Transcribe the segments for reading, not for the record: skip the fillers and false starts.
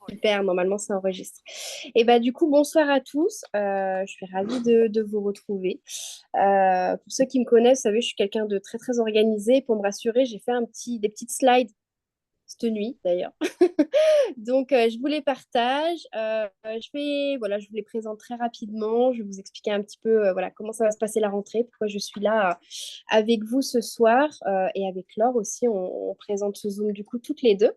Super, normalement ça enregistre. Et bah du coup, bonsoir à tous. Je suis ravie de vous retrouver. Pour ceux qui me connaissent, vous savez, je suis quelqu'un de très très organisé. Pour me rassurer, j'ai fait des petites slides cette nuit d'ailleurs. Donc je vous les partage. Je vous les présente très rapidement. Je vais vous expliquer un petit peu voilà, comment ça va se passer la rentrée, pourquoi je suis là avec vous ce soir et avec Laure aussi. On présente ce Zoom du coup toutes les deux.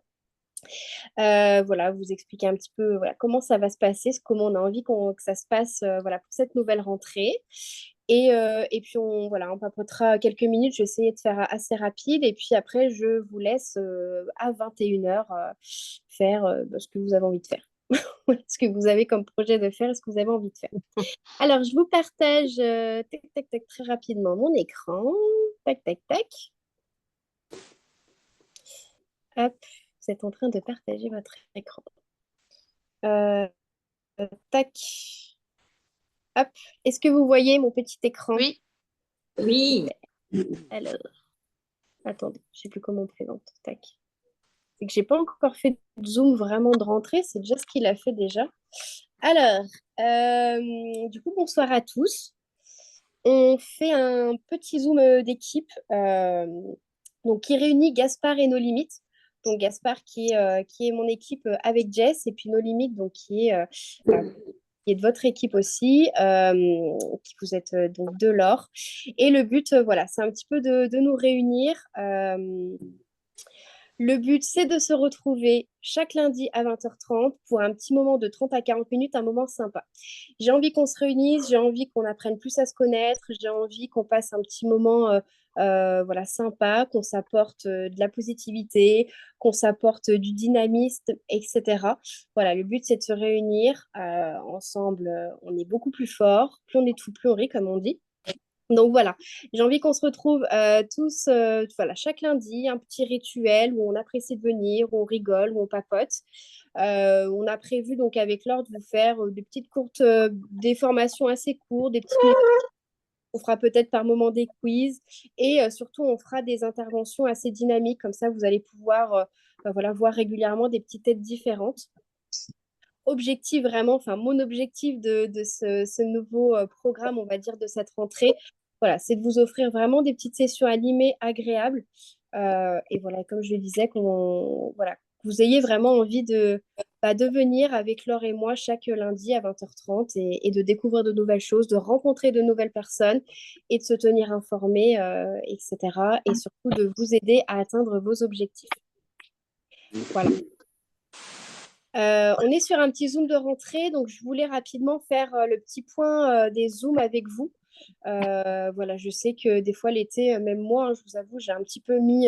Voilà, vous expliquer un petit peu voilà, comment ça va se passer, comment on a envie que ça se passe voilà, pour cette nouvelle rentrée. Et puis, voilà, on papotera quelques minutes. Je vais essayer de faire assez rapide. Et puis après, je vous laisse à 21h faire ce que vous avez envie de faire. Ce que vous avez comme projet de faire et ce que vous avez envie de faire. Alors, je vous partage tac, tac, tac, très rapidement mon écran. Tac, tac, tac. Hop, vous êtes en train de partager votre écran. Euh, tac. Hop. Est-ce que vous voyez mon petit écran? Oui. Oui. Alors, attendez, je ne sais plus comment on présente. Tac. C'est que j'ai pas encore fait de zoom vraiment de rentrée, c'est déjà ce qu'il a fait déjà. Alors, du coup, bonsoir à tous. On fait un petit zoom d'équipe donc qui réunit Gaspard et nos limites. Donc Gaspard qui est mon équipe avec Jess et puis nos limites donc bah, qui est de votre équipe aussi, qui vous êtes donc de Laure. Et le but, voilà, c'est un petit peu de nous réunir. Le but, c'est de se retrouver chaque lundi à 20h30 pour un petit moment de 30 à 40 minutes, un moment sympa. J'ai envie qu'on se réunisse, j'ai envie qu'on apprenne plus à se connaître, j'ai envie qu'on passe un petit moment voilà, sympa, qu'on s'apporte de la positivité, qu'on s'apporte du dynamisme, etc. Voilà, le but, c'est de se réunir ensemble. On est beaucoup plus fort, plus on est tout, plus on rit, comme on dit. Donc voilà, j'ai envie qu'on se retrouve tous, voilà, chaque lundi, un petit rituel où on apprécie de venir, où on rigole, où on papote. On a prévu donc avec Laure de vous faire des petites courtes, des formations assez courtes, des petites minutes. On fera peut-être par moment des quiz et surtout on fera des interventions assez dynamiques, comme ça vous allez pouvoir voilà, voir régulièrement des petites têtes différentes. Objectif vraiment, enfin mon objectif de ce nouveau programme, on va dire, de cette rentrée, voilà, c'est de vous offrir vraiment des petites sessions animées agréables. Et voilà, comme je le disais, voilà, que vous ayez vraiment envie de venir avec Laure et moi chaque lundi à 20h30 et de découvrir de nouvelles choses, de rencontrer de nouvelles personnes et de se tenir informé, etc. Et surtout de vous aider à atteindre vos objectifs. Voilà. On est sur un petit zoom de rentrée, donc je voulais rapidement faire le petit point des zooms avec vous. Voilà, je sais que des fois l'été, même moi, hein, je vous avoue, j'ai un petit peu mis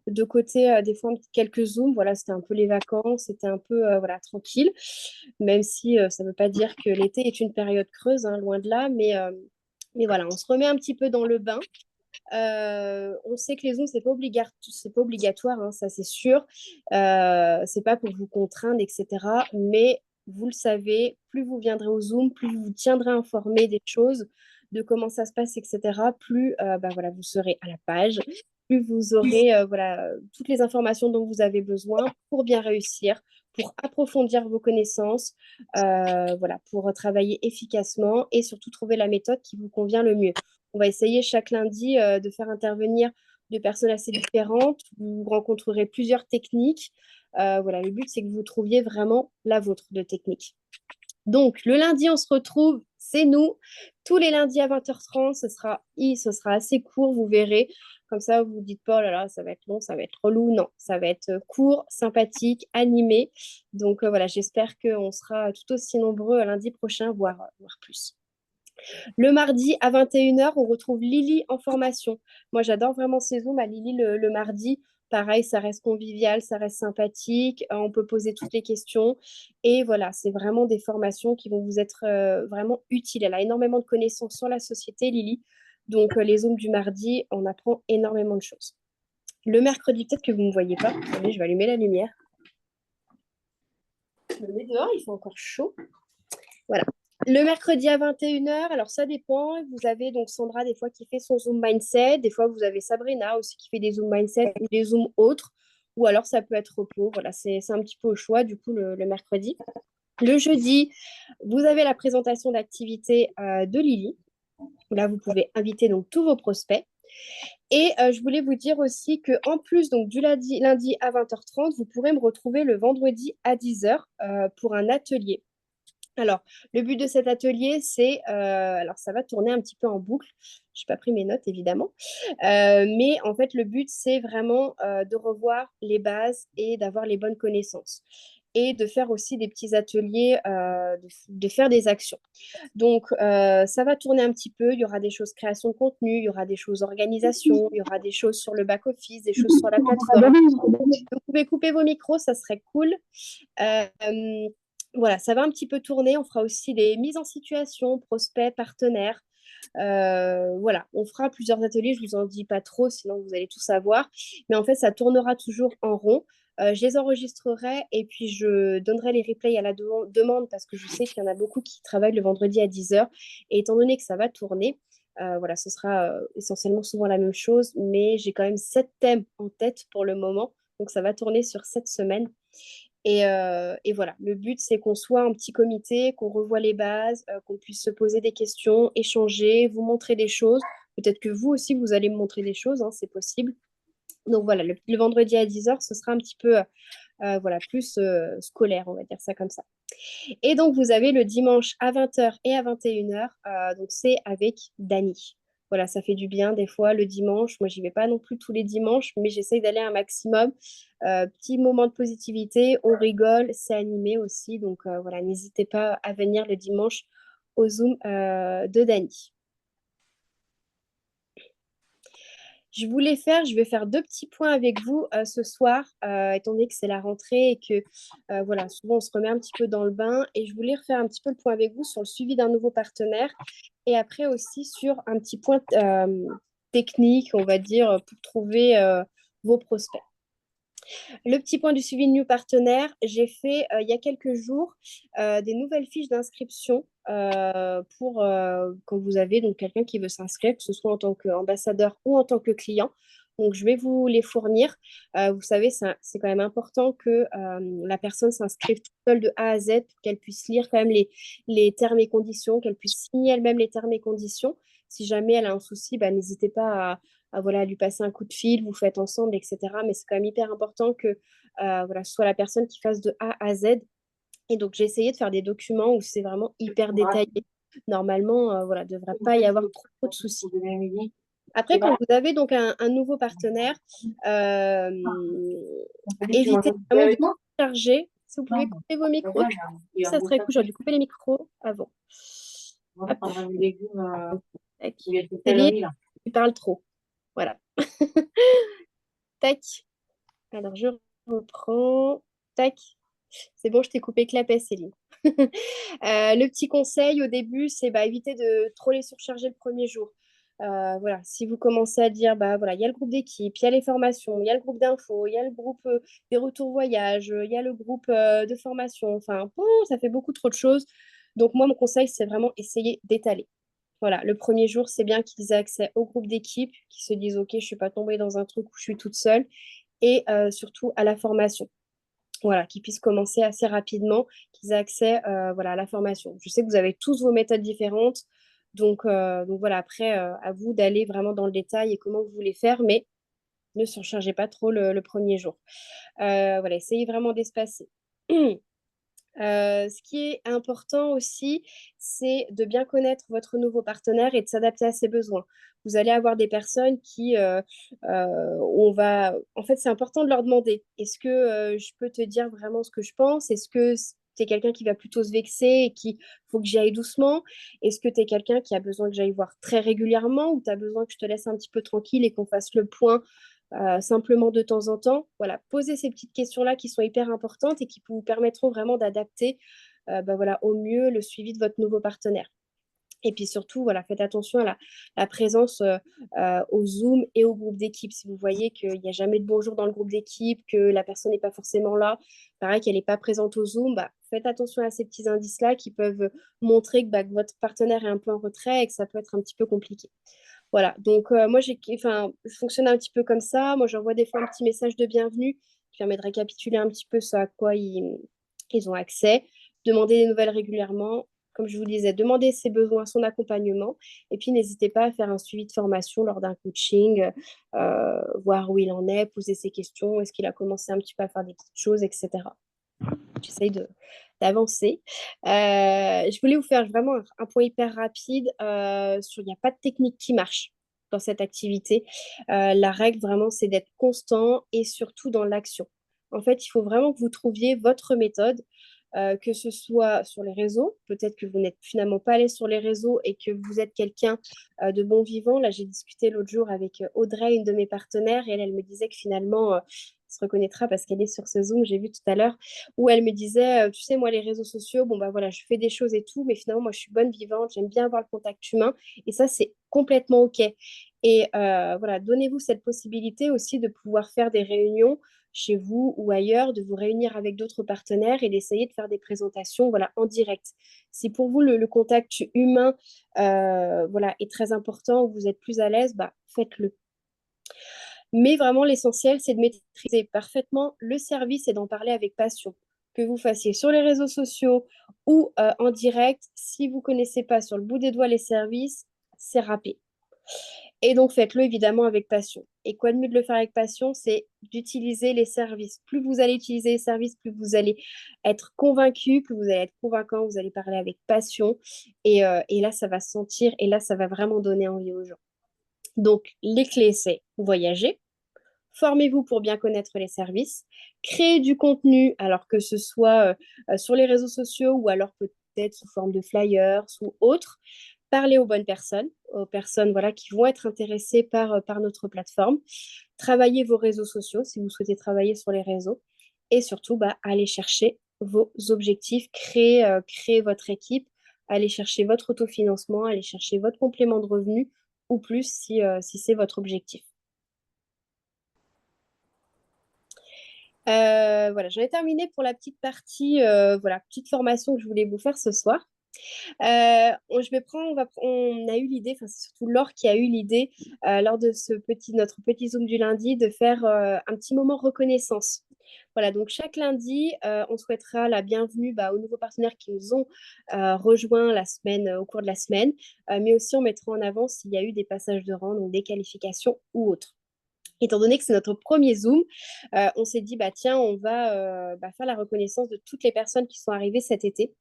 de côté des fois quelques zooms. Voilà, c'était un peu les vacances, c'était un peu voilà, tranquille, même si ça ne veut pas dire que l'été est une période creuse, hein, loin de là, mais voilà, on se remet un petit peu dans le bain. On sait que les Zooms, c'est pas obligatoire, hein, ça c'est sûr. C'est pas pour vous contraindre, etc. Mais vous le savez, plus vous viendrez au Zoom, plus vous vous tiendrez informé des choses, de comment ça se passe, etc. Plus bah, voilà, vous serez à la page, plus vous aurez voilà, toutes les informations dont vous avez besoin pour bien réussir, pour approfondir vos connaissances, voilà, pour travailler efficacement et surtout trouver la méthode qui vous convient le mieux. On va essayer chaque lundi de faire intervenir des personnes assez différentes. Vous rencontrerez plusieurs techniques. Voilà, le but, c'est que vous trouviez vraiment la vôtre de technique. Donc, le lundi, on se retrouve, c'est nous. Tous les lundis à 20h30, ce sera assez court, vous verrez. Comme ça, vous ne vous dites pas, oh là là, ça va être long, ça va être relou. Non, ça va être court, sympathique, animé. Donc, voilà, j'espère qu'on sera tout aussi nombreux lundi prochain, voire plus. Le mardi à 21h, on retrouve Lily en formation. Moi, j'adore vraiment ces zooms à Lily le mardi. Pareil, ça reste convivial, ça reste sympathique. On peut poser toutes les questions. Et voilà, c'est vraiment des formations qui vont vous être vraiment utiles. Elle a énormément de connaissances sur la société, Lily. Donc, les zooms du mardi, on apprend énormément de choses. Le mercredi, peut-être que vous ne me voyez pas. Attendez, je vais allumer la lumière. Je me mets dehors, il fait encore chaud. Voilà. Le mercredi à 21h, alors ça dépend. Vous avez donc Sandra des fois qui fait son Zoom Mindset. Des fois, vous avez Sabrina aussi qui fait des Zoom Mindset ou des Zooms autres. ou alors ça peut être repos. Voilà, c'est un petit peu au choix, du coup, le mercredi. Le jeudi, vous avez la présentation d'activité de Lily. Là, vous pouvez inviter donc tous vos prospects. Et je voulais vous dire aussi que en plus donc du lundi à 20h30, vous pourrez me retrouver le vendredi à 10h pour un atelier. Alors, le but de cet atelier, c'est, alors ça va tourner un petit peu en boucle. Je n'ai pas pris mes notes évidemment, mais en fait le but c'est vraiment de revoir les bases et d'avoir les bonnes connaissances et de faire aussi des petits ateliers, de faire des actions. Donc, ça va tourner un petit peu. Il y aura des choses création de contenu, il y aura des choses organisation, il y aura des choses sur le back-office, des choses sur la plateforme. Vous pouvez couper vos micros, ça serait cool. Euh, voilà, ça va un petit peu tourner. On fera aussi des mises en situation, prospects, partenaires. Voilà, on fera plusieurs ateliers. Je vous en dis pas trop, sinon vous allez tout savoir. Mais en fait, ça tournera toujours en rond. Je les enregistrerai et puis je donnerai les replays à la demande parce que je sais qu'il y en a beaucoup qui travaillent le vendredi à 10h. Et étant donné que ça va tourner, voilà, ce sera essentiellement souvent la même chose, mais j'ai quand même 7 thèmes en tête pour le moment. Donc ça va tourner sur 7 semaines. Et voilà, le but, c'est qu'on soit un petit comité, qu'on revoie les bases, qu'on puisse se poser des questions, échanger, vous montrer des choses. Peut-être que vous aussi, vous allez me montrer des choses, hein, c'est possible. Donc voilà, le vendredi à 10h, ce sera un petit peu voilà, plus scolaire, on va dire ça comme ça. Et donc, vous avez le dimanche à 20h et à 21h. Donc, c'est avec Dany. Voilà, ça fait du bien des fois le dimanche. Moi, j'y vais pas non plus tous les dimanches, mais j'essaye d'aller un maximum. Petit moment de positivité, on rigole, c'est animé aussi. Donc, voilà, n'hésitez pas à venir le dimanche au Zoom de Dany. Je vais faire 2 petits points avec vous ce soir, étant donné que c'est la rentrée et que voilà, souvent on se remet un petit peu dans le bain. Et je voulais refaire un petit peu le point avec vous sur le suivi d'un nouveau partenaire et après aussi sur un petit point technique, on va dire, pour trouver vos prospects. Le petit point du suivi de New Partenaire, j'ai fait il y a quelques jours des nouvelles fiches d'inscription pour quand vous avez donc quelqu'un qui veut s'inscrire, que ce soit en tant qu'ambassadeur ou en tant que client. Donc, je vais vous les fournir. Vous savez, c'est quand même important que la personne s'inscrive toute seule de A à Z pour qu'elle puisse lire quand même les termes et conditions, qu'elle puisse signer elle-même les termes et conditions. Si jamais elle a un souci, bah, n'hésitez pas voilà, lui passer un coup de fil, vous faites ensemble, etc. Mais c'est quand même hyper important que voilà, ce soit la personne qui fasse de A à Z. Et donc, j'ai essayé de faire des documents où c'est vraiment hyper détaillé. Normalement, voilà, il ne devrait pas y avoir trop de soucis. Après, quand vous avez donc un nouveau partenaire, évitez vraiment de charger. Si vous pouvez couper vos micros, ça serait cool. J'aurais dû couper les micros avant. Hop. Tac. Céline, tu parles trop. Voilà. Tac. Alors, je reprends. Tac. C'est bon, je t'ai coupé que la paix, Céline. Le petit conseil au début, c'est bah, éviter de trop les surcharger le premier jour. Voilà, si vous commencez à dire, bah voilà, il y a le groupe d'équipe, il y a les formations, il y a le groupe d'infos, il y a le groupe des retours voyage, il y a le groupe de formation, enfin, bon, ça fait beaucoup trop de choses. Donc moi, mon conseil, c'est vraiment essayer d'étaler. Voilà, le premier jour, c'est bien qu'ils aient accès au groupe d'équipe, qu'ils se disent, OK, je ne suis pas tombée dans un truc où je suis toute seule, et surtout à la formation. Voilà, qu'ils puissent commencer assez rapidement, qu'ils aient accès voilà, à la formation. Je sais que vous avez tous vos méthodes différentes, donc voilà, après, à vous d'aller vraiment dans le détail et comment vous voulez faire, mais ne surchargez pas trop le premier jour. Voilà, essayez vraiment d'espacer. Ce qui est important aussi, c'est de bien connaître votre nouveau partenaire et de s'adapter à ses besoins. Vous allez avoir des personnes on va, en fait, c'est important de leur demander, est-ce que je peux te dire vraiment ce que je pense? Est-ce que tu es quelqu'un qui va plutôt se vexer et qu'il faut que j'y aille doucement? Est-ce que tu es quelqu'un qui a besoin que j'aille voir très régulièrement ou tu as besoin que je te laisse un petit peu tranquille et qu'on fasse le point simplement de temps en temps. Voilà, posez ces petites questions-là qui sont hyper importantes et qui vous permettront vraiment d'adapter bah voilà, au mieux le suivi de votre nouveau partenaire. Et puis surtout, voilà, faites attention à la présence au Zoom et au groupe d'équipe. Si vous voyez qu'il n'y a jamais de bonjour dans le groupe d'équipe, que la personne n'est pas forcément là, pareil qu'elle n'est pas présente au Zoom, bah, faites attention à ces petits indices-là qui peuvent montrer que votre partenaire est un peu en retrait et que ça peut être un petit peu compliqué. Voilà, donc moi, enfin, je fonctionne un petit peu comme ça. Moi, j'envoie des fois un petit message de bienvenue qui permet de récapituler un petit peu ce à quoi ils ont accès, demander des nouvelles régulièrement. Comme je vous le disais, demander ses besoins, son accompagnement. Et puis, n'hésitez pas à faire un suivi de formation lors d'un coaching, voir où il en est, poser ses questions, est-ce qu'il a commencé un petit peu à faire des petites choses, etc. J'essaye d'avancer. Je voulais vous faire vraiment un point hyper rapide sur il n'y a pas de technique qui marche dans cette activité. La règle vraiment, c'est d'être constant et surtout dans l'action. En fait, il faut vraiment que vous trouviez votre méthode, que ce soit sur les réseaux. Peut-être que vous n'êtes finalement pas allé sur les réseaux et que vous êtes quelqu'un de bon vivant. Là, j'ai discuté l'autre jour avec Audrey, une de mes partenaires, et elle me disait que finalement, se reconnaîtra parce qu'elle est sur ce Zoom, j'ai vu tout à l'heure, où elle me disait, tu sais, moi, les réseaux sociaux, bon, bah voilà, je fais des choses et tout, mais finalement, moi, je suis bonne vivante, j'aime bien avoir le contact humain, et ça, c'est complètement OK. Et voilà, donnez-vous cette possibilité aussi de pouvoir faire des réunions chez vous ou ailleurs, de vous réunir avec d'autres partenaires et d'essayer de faire des présentations voilà, en direct. Si pour vous, le contact humain voilà, est très important, ou vous êtes plus à l'aise, bah, faites-le. Mais vraiment, l'essentiel, c'est de maîtriser parfaitement le service et d'en parler avec passion. Que vous fassiez sur les réseaux sociaux ou en direct, si vous ne connaissez pas sur le bout des doigts les services, c'est râpé. Et donc, faites-le évidemment avec passion. Et quoi de mieux de le faire avec passion, c'est d'utiliser les services. Plus vous allez utiliser les services, plus vous allez être convaincu, plus vous allez être convaincant, vous allez parler avec passion. Et là, ça va se sentir et là, ça va vraiment donner envie aux gens. Donc, les clés, c'est voyager. Formez-vous pour bien connaître les services, créez du contenu, alors que ce soit sur les réseaux sociaux ou alors peut-être sous forme de flyers ou autres. Parlez aux bonnes personnes, aux personnes voilà, qui vont être intéressées par notre plateforme. Travaillez vos réseaux sociaux si vous souhaitez travailler sur les réseaux. Et surtout, bah, allez chercher vos objectifs, créez votre équipe, allez chercher votre autofinancement, allez chercher votre complément de revenu ou plus si c'est votre objectif. Voilà, j'en ai terminé pour la petite partie, voilà, petite formation que je voulais vous faire ce soir. Je vais prendre, on a eu l'idée, enfin c'est surtout Laure qui a eu l'idée lors de notre petit Zoom du lundi de faire un petit moment reconnaissance. Voilà, donc chaque lundi, on souhaitera la bienvenue bah, aux nouveaux partenaires qui nous ont rejoints la semaine, au cours de la semaine, mais aussi on mettra en avant s'il y a eu des passages de rang, donc des qualifications ou autres. Étant donné que c'est notre premier Zoom, on s'est dit, bah, tiens, on va faire la reconnaissance de toutes les personnes qui sont arrivées cet été.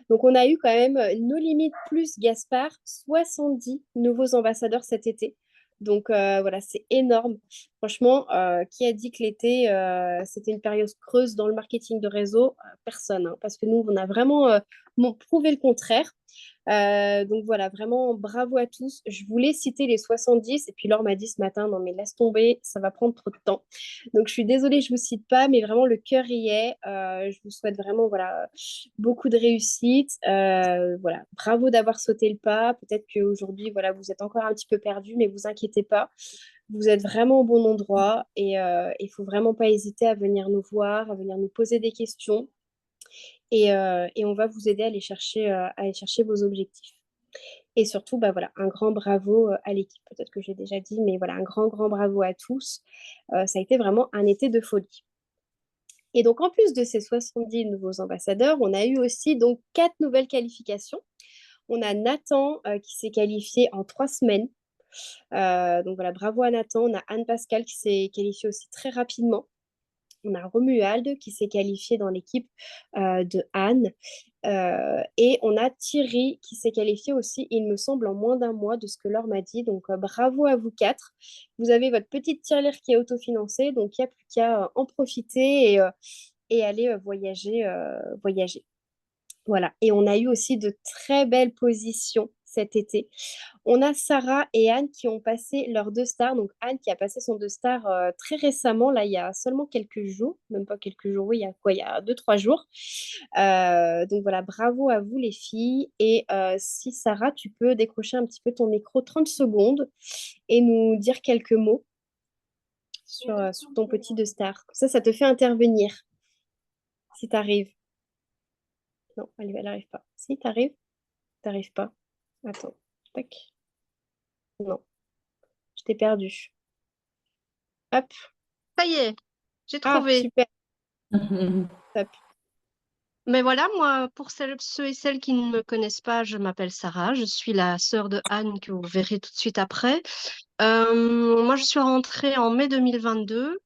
Donc, on a eu quand même nos limites plus Gaspard, 70 nouveaux ambassadeurs cet été. Donc, voilà, c'est énorme. Franchement, qui a dit que l'été, c'était une période creuse dans le marketing de réseau? Personne, hein, parce que nous, on a vraiment prouvé le contraire. Donc voilà, vraiment bravo à tous. Je voulais citer les 70 et puis Laure m'a dit ce matin, non mais laisse tomber, ça va prendre trop de temps. Donc je suis désolée, je ne vous cite pas, mais vraiment le cœur y est. Je vous souhaite vraiment voilà, beaucoup de réussite. Voilà, bravo d'avoir sauté le pas. Peut-être qu'aujourd'hui, voilà, vous êtes encore un petit peu perdu, mais vous inquiétez pas. Vous êtes vraiment au bon endroit et il ne faut vraiment pas hésiter à venir nous voir, à venir nous poser des questions et on va vous aider à aller chercher vos objectifs. Et surtout, bah voilà, un grand bravo à l'équipe. Peut-être que j'ai déjà dit, mais voilà, un grand, grand bravo à tous. Ça a été vraiment un été de folie. Et donc, en plus de ces 70 nouveaux ambassadeurs, on a eu aussi donc 4 nouvelles qualifications. On a Nathan qui s'est qualifié en 3 semaines. Donc voilà, bravo à Nathan. On a Anne-Pascale qui s'est qualifiée aussi très rapidement. On a Romuald qui s'est qualifié dans l'équipe de Anne. Et on a Thierry qui s'est qualifié aussi, il me semble, en moins d'un mois de ce que Laure m'a dit. Donc, bravo à vous quatre. Vous avez votre petite tirelire qui est autofinancée, donc il n'y a plus qu'à en profiter et aller voyager. Voilà. Et on a eu aussi de très belles positions cet été. On a Sarah et Anne qui ont passé leurs 2 stars. Donc Anne qui a passé son 2 stars très récemment, là il y a seulement quelques jours, même pas quelques jours, oui, il y a quoi, il y a 2, 3 jours. Donc voilà, bravo à vous les filles. Et si Sarah, tu peux décrocher un petit peu ton micro 30 secondes et nous dire quelques mots sur ton petit 2 stars. Ça te fait intervenir si tu arrives. Non, elle n'arrive pas. Si, t'arrives? T'arrives pas. Attends. Tac. Non, je t'ai perdu. Hop. Ça y est, j'ai Ah, trouvé. super. Top. Mais voilà, moi, pour ceux et celles qui ne me connaissent pas, je m'appelle Sarah. Je suis la sœur de Anne que vous verrez tout de suite après. Moi, je suis rentrée en mai 2022.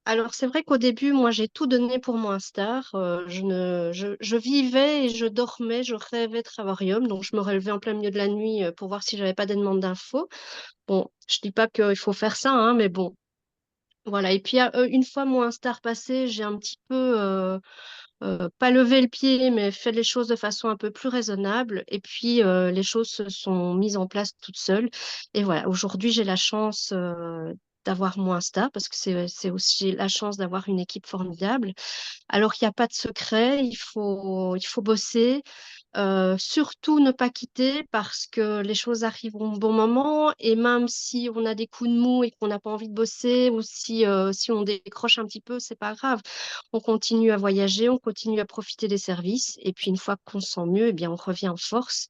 Alors, c'est vrai qu'au début, moi, j'ai tout donné pour mon Instar. Je vivais et je dormais, je rêvais Travarium. Donc, je me relevais en plein milieu de la nuit pour voir si j'avais pas des demandes d'infos. Bon, je dis pas qu'il faut faire ça, hein, mais bon, voilà. Et puis, une fois mon Instar passé, j'ai un petit peu, pas levé le pied, mais fait les choses de façon un peu plus raisonnable. Et puis, les choses se sont mises en place toutes seules. Et voilà, aujourd'hui, j'ai la chance d'avoir mon Insta parce que c'est aussi la chance d'avoir une équipe formidable. Alors, il n'y a pas de secret, il faut bosser. Surtout ne pas quitter parce que les choses arriveront au bon moment et même si on a des coups de mou et qu'on n'a pas envie de bosser ou si on décroche un petit peu, c'est pas grave. On continue à voyager, on continue à profiter des services et puis une fois qu'on se sent mieux, eh bien on revient en force.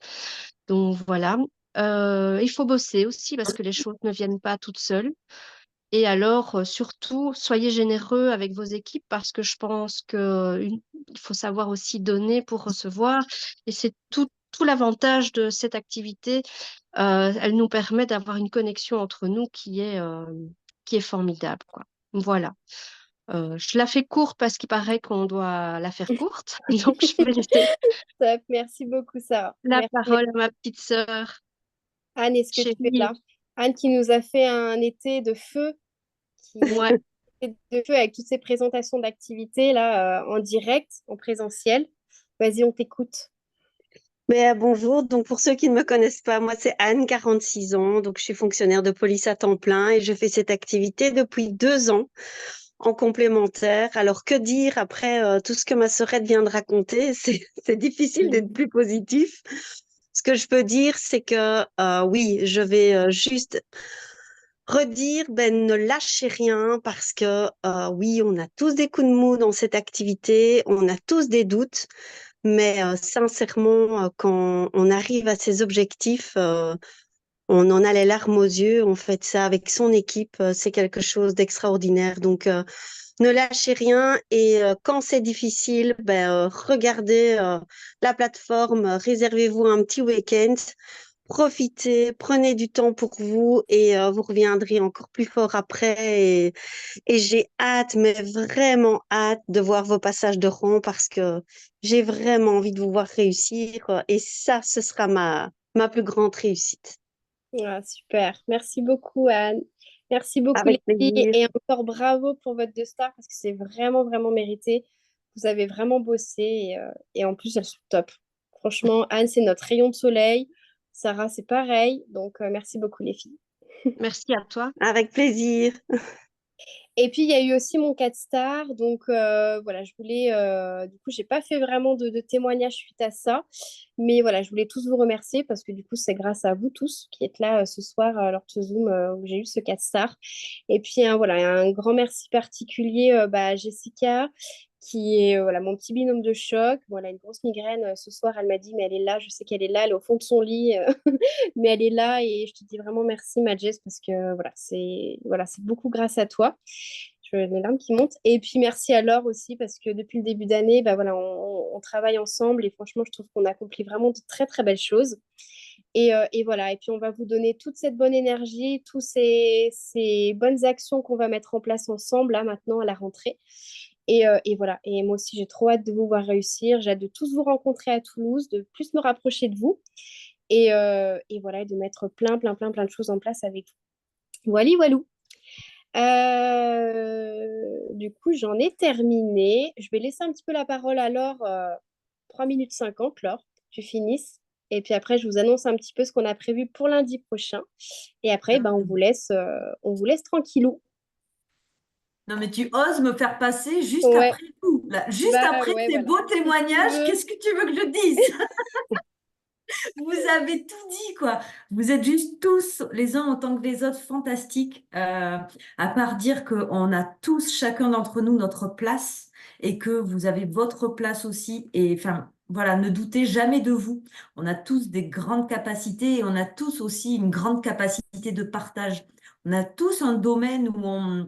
Donc voilà. Il faut bosser aussi parce que les choses ne viennent pas toutes seules. Et alors, surtout, soyez généreux avec vos équipes parce que je pense il faut savoir aussi donner pour recevoir. Et c'est tout l'avantage de cette activité. Elle nous permet d'avoir une connexion entre nous qui est formidable, quoi. Voilà. Je la fais courte parce qu'il paraît qu'on doit la faire courte. Donc, je vais laisser Top. Merci beaucoup, Sarah. la Merci. parole à ma petite sœur, Anne, est-ce que tu es chérie. là? Anne qui nous a fait un été de feu, Ouais. de feu avec toutes ces présentations d'activités là en direct, en présentiel. Vas-y, on t'écoute. Mais bonjour, donc pour ceux qui ne me connaissent pas, moi c'est Anne, 46 ans, donc je suis fonctionnaire de police à temps plein et je fais cette activité depuis 2 ans en complémentaire. Alors que dire après tout ce que ma sœurette vient de raconter, c'est difficile d'être plus positif. Ce que je peux dire, c'est que oui, je vais juste redire, ben ne lâchez rien parce que oui, on a tous des coups de mou dans cette activité, on a tous des doutes. Mais sincèrement, quand on arrive à ses objectifs, on en a les larmes aux yeux. On fait ça avec son équipe. C'est quelque chose d'extraordinaire. Donc, ne lâchez rien. Et quand c'est difficile, ben, regardez la plateforme, réservez-vous un petit week-end. Profitez, prenez du temps pour vous et vous reviendrez encore plus fort après. Et j'ai hâte, mais vraiment hâte de voir vos passages de rang parce que j'ai vraiment envie de vous voir réussir. Et ça, ce sera ma plus grande réussite. Ah, super. Merci beaucoup, Anne. Merci beaucoup, les Avec filles. plaisir. Et encore bravo pour votre deux stars parce que c'est vraiment, vraiment mérité. Vous avez vraiment bossé et en plus, elles sont top. Franchement, Anne, c'est notre rayon de soleil. Sarah, c'est pareil. Donc, merci beaucoup, les filles. Merci à toi. Avec plaisir. Et puis, il y a eu aussi mon 4 star. Donc, voilà, je voulais. Du coup, j'ai pas fait vraiment de témoignage suite à ça. Mais voilà, je voulais tous vous remercier parce que du coup, c'est grâce à vous tous qui êtes là ce soir lors de ce Zoom où j'ai eu ce 4 star. Et puis, voilà, un grand merci particulier à Jessica qui est voilà, mon petit binôme de choc. Bon, elle a une grosse migraine ce soir. Elle m'a dit, mais elle est là. Je sais qu'elle est là. Elle est au fond de son lit. Mais elle est là et je te dis vraiment merci, Majes, parce que c'est beaucoup grâce à toi. Je les larmes qui montent. Et puis merci à Laure aussi, parce que depuis le début d'année, bah voilà, on travaille ensemble et franchement, je trouve qu'on accomplit vraiment de très, très belles choses. Et voilà, et puis on va vous donner toute cette bonne énergie, toutes ces bonnes actions qu'on va mettre en place ensemble là maintenant à la rentrée. Et voilà, et moi aussi j'ai trop hâte de vous voir réussir, j'ai hâte de tous vous rencontrer à Toulouse, de plus me rapprocher de vous et voilà, et de mettre plein, plein, plein, plein de choses en place avec vous. Voilà, voilou. Du coup, j'en ai terminé. Je vais laisser un petit peu la parole à Laure, 3 minutes 50, Laure, que tu finisses. Et puis après, je vous annonce un petit peu ce qu'on a prévu pour lundi prochain. Et après, ben, on vous laisse tranquillou. Non, mais tu oses me faire passer juste Ouais, après tout, là. Juste bah après ouais, ces voilà. beaux Qu'est-ce que tu témoignages, veux? qu'est-ce que tu veux que je dise? Vous avez tout dit, quoi. Vous êtes juste tous, les uns autant que les autres, fantastiques. À part dire qu'on a tous, chacun d'entre nous, notre place et que vous avez votre place aussi. Et enfin, voilà, ne doutez jamais de vous. On a tous des grandes capacités et on a tous aussi une grande capacité de partage. On a tous un domaine où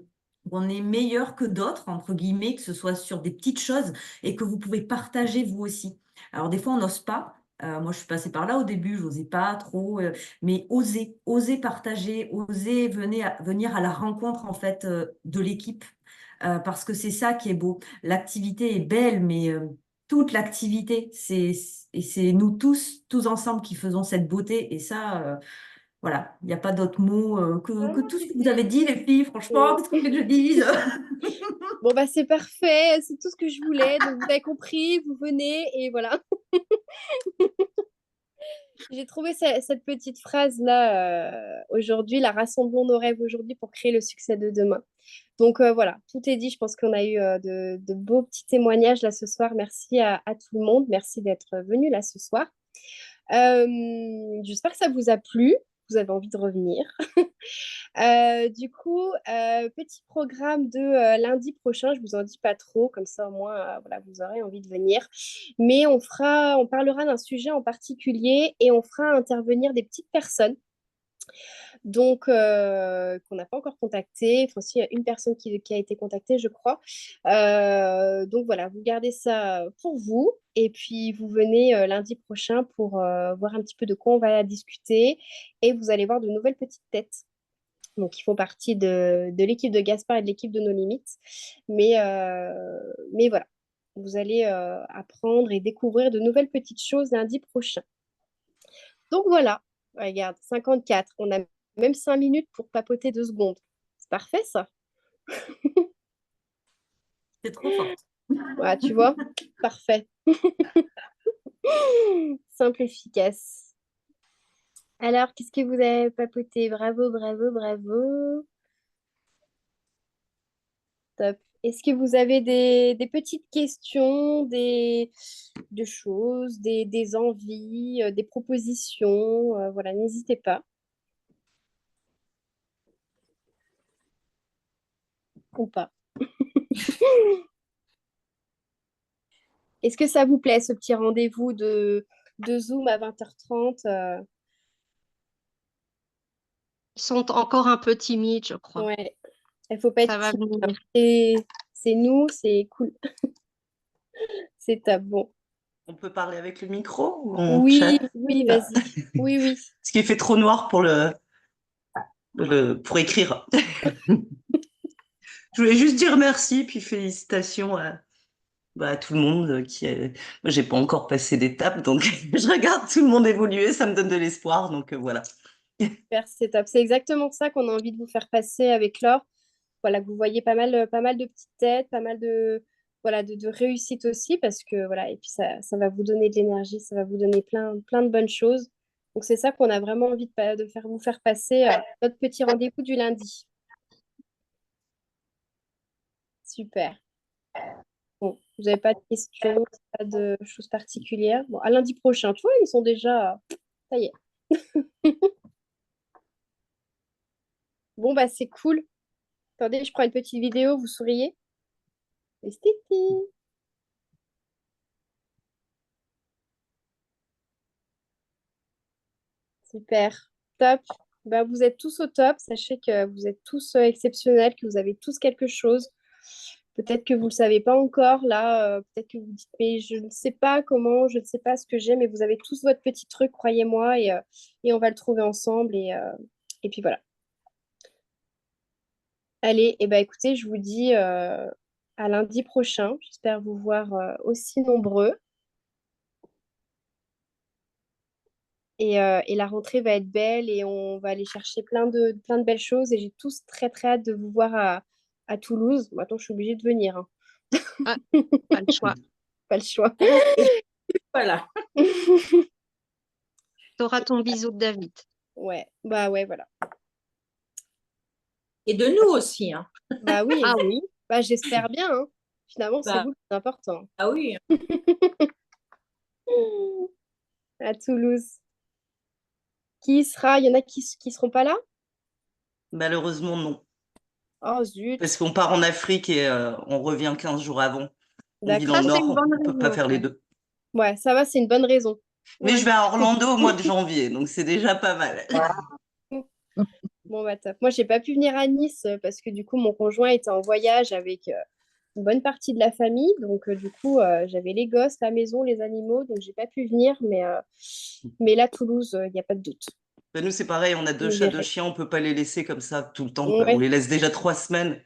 on est meilleur que d'autres, entre guillemets, que ce soit sur des petites choses et que vous pouvez partager vous aussi. Alors, des fois, on n'ose pas. Moi, je suis passée par là au début, je n'osais pas trop, mais oser partager, oser venir à la rencontre en fait de l'équipe, parce que c'est ça qui est beau. L'activité est belle, mais toute l'activité, et c'est nous tous ensemble qui faisons cette beauté, et ça, voilà, il n'y a pas d'autre mot que tout ce que vous avez dit, les filles, franchement, qu'est-ce que vous voulez que je dise? Bon, bah, c'est parfait, c'est tout ce que je voulais. Donc, vous avez compris, vous venez et voilà. J'ai trouvé cette petite phrase-là aujourd'hui, la rassemblons nos rêves aujourd'hui pour créer le succès de demain. Donc voilà, tout est dit. Je pense qu'on a eu de beaux petits témoignages là ce soir. Merci à tout le monde. Merci d'être venu là ce soir. J'espère que ça vous a plu. Vous avez envie de revenir. Du coup, petit programme de lundi prochain. Je vous en dis pas trop, comme ça au moins voilà, vous aurez envie de venir. Mais on parlera d'un sujet en particulier et on fera intervenir des petites personnes donc qu'on n'a pas encore contacté. Enfin, si, il y a une personne qui a été contactée, je crois. Donc voilà, vous gardez ça pour vous. Et puis, vous venez lundi prochain pour voir un petit peu de quoi on va discuter. Et vous allez voir de nouvelles petites têtes. Donc, ils font partie de l'équipe de Gaspard et de l'équipe de Nos Limites. Mais voilà, vous allez apprendre et découvrir de nouvelles petites choses lundi prochain. Donc voilà, regarde, 54. On a même 5 minutes pour papoter 2 secondes. C'est parfait, ça. C'est trop forte. Ouais, tu vois, parfait. Simple, efficace. Alors, qu'est-ce que vous avez papoté? Bravo, bravo, bravo. Top. Est-ce que vous avez des petites questions, des choses, des envies, des propositions? Voilà, n'hésitez pas. Ou pas. Est-ce que ça vous plaît, ce petit rendez-vous de Zoom à 20h30? Ils sont encore un peu timides, je crois. Ouais, il faut pas être Ça va timide. venir. C'est nous, c'est cool. C'est top. Bon. On peut parler avec le micro ou on Oui, chat? oui, vas-y. Oui, oui. Ce qui fait trop noir pour écrire. Je voulais juste dire merci, puis félicitations à tout le monde Moi, j'ai pas encore passé d'étape, donc je regarde tout le monde évoluer, ça me donne de l'espoir, donc voilà. Super, c'est top. C'est exactement ça qu'on a envie de vous faire passer avec Laure. Voilà, que vous voyez pas mal de petites têtes, pas mal voilà, de réussite aussi, parce que voilà, et puis ça va vous donner de l'énergie, ça va vous donner plein de bonnes choses. Donc c'est ça qu'on a vraiment envie de vous faire passer notre petit rendez-vous du lundi. Super. Bon, vous n'avez pas de questions, pas de choses particulières. Bon, à lundi prochain, tu vois, ils sont déjà. Ça y est. Bon, bah, c'est cool. Attendez, je prends une petite vidéo, vous souriez. Esthétique. Super. Top. Bah, vous êtes tous au top. Sachez que vous êtes tous exceptionnels, que vous avez tous quelque chose. Peut-être que vous ne le savez pas encore, là. Peut-être que vous dites, mais je ne sais pas comment, je ne sais pas ce que j'ai, mais vous avez tous votre petit truc, croyez-moi, et on va le trouver ensemble. Et puis voilà. Allez, et ben écoutez, je vous dis à lundi prochain. J'espère vous voir aussi nombreux. Et la rentrée va être belle et on va aller chercher plein de belles choses. Et j'ai tous très hâte de vous voir à Toulouse. Maintenant, je suis obligée de venir, hein. Ah, pas le choix. Pas le choix. Voilà. Tu auras ton bisou de David. Ouais, bah ouais, voilà. Et de nous aussi, hein. Bah oui, Ah oui. bah, j'espère bien, hein. Finalement, c'est Bah, vous le plus important. ah oui. À Toulouse. Qui y sera? Il y en a qui seront pas là? Malheureusement, non. Oh zut. Parce qu'on part en Afrique et on revient 15 jours avant. On vit D'accord. dans le Ça, c'est Nord, une bonne on ne peut pas raison. faire les deux. Ouais, ça va, c'est une bonne raison. Mais Ouais. je vais à Orlando au mois de janvier, donc c'est déjà pas mal. Bon, bah top. Moi, j'ai pas pu venir à Nice parce que du coup, mon conjoint était en voyage avec une bonne partie de la famille. Donc, du coup, j'avais les gosses, la maison, les animaux. Donc, j'ai pas pu venir. Mais là, Toulouse, il n'y a pas de doute. Ben, nous, c'est pareil, on a deux Vous chats, deux verrez. chiens, on peut pas les laisser comme ça tout le temps, quoi. On Ouais. les laisse déjà 3 semaines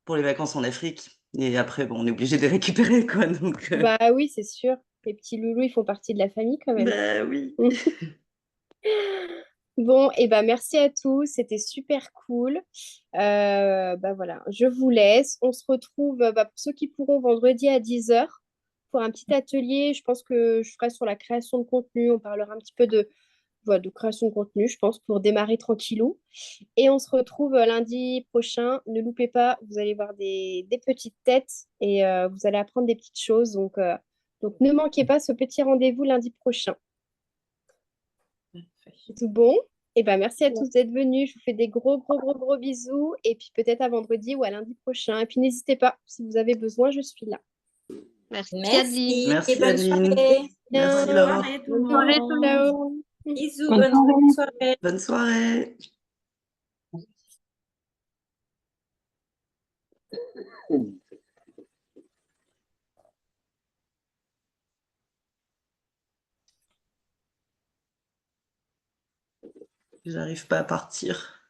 pour les vacances en Afrique. Et après, bon, on est obligé de les récupérer, quoi. Donc, Bah oui, c'est sûr. Les petits loulous, ils font partie de la famille quand même. bah oui. Bon, et ben merci à tous, c'était super cool. Bah voilà, je vous laisse. On se retrouve bah, pour ceux qui pourront vendredi à 10 heures pour un petit atelier. Je pense que je ferai sur la création de contenu. On parlera un petit peu de, voilà, de création de contenu, je pense, pour démarrer tranquillou. Et on se retrouve lundi prochain. Ne loupez pas, vous allez voir des petites têtes et vous allez apprendre des petites choses. Donc ne manquez pas ce petit rendez-vous lundi prochain. Tout bon? Eh ben, merci à tous d'être venus. Je vous fais des gros, gros, gros, gros bisous. Et puis peut-être à vendredi ou à lundi prochain. Et puis n'hésitez pas, si vous avez besoin, je suis là. Merci Adeline. Merci et Merci, bonne Adeline. soirée. Merci, Bonne Laure. soirée tout le Bonne Soirée tout le monde. monde. ciao. Bisous, Bonne bonne soirée. soirée. Bonne soirée. J'arrive pas à partir.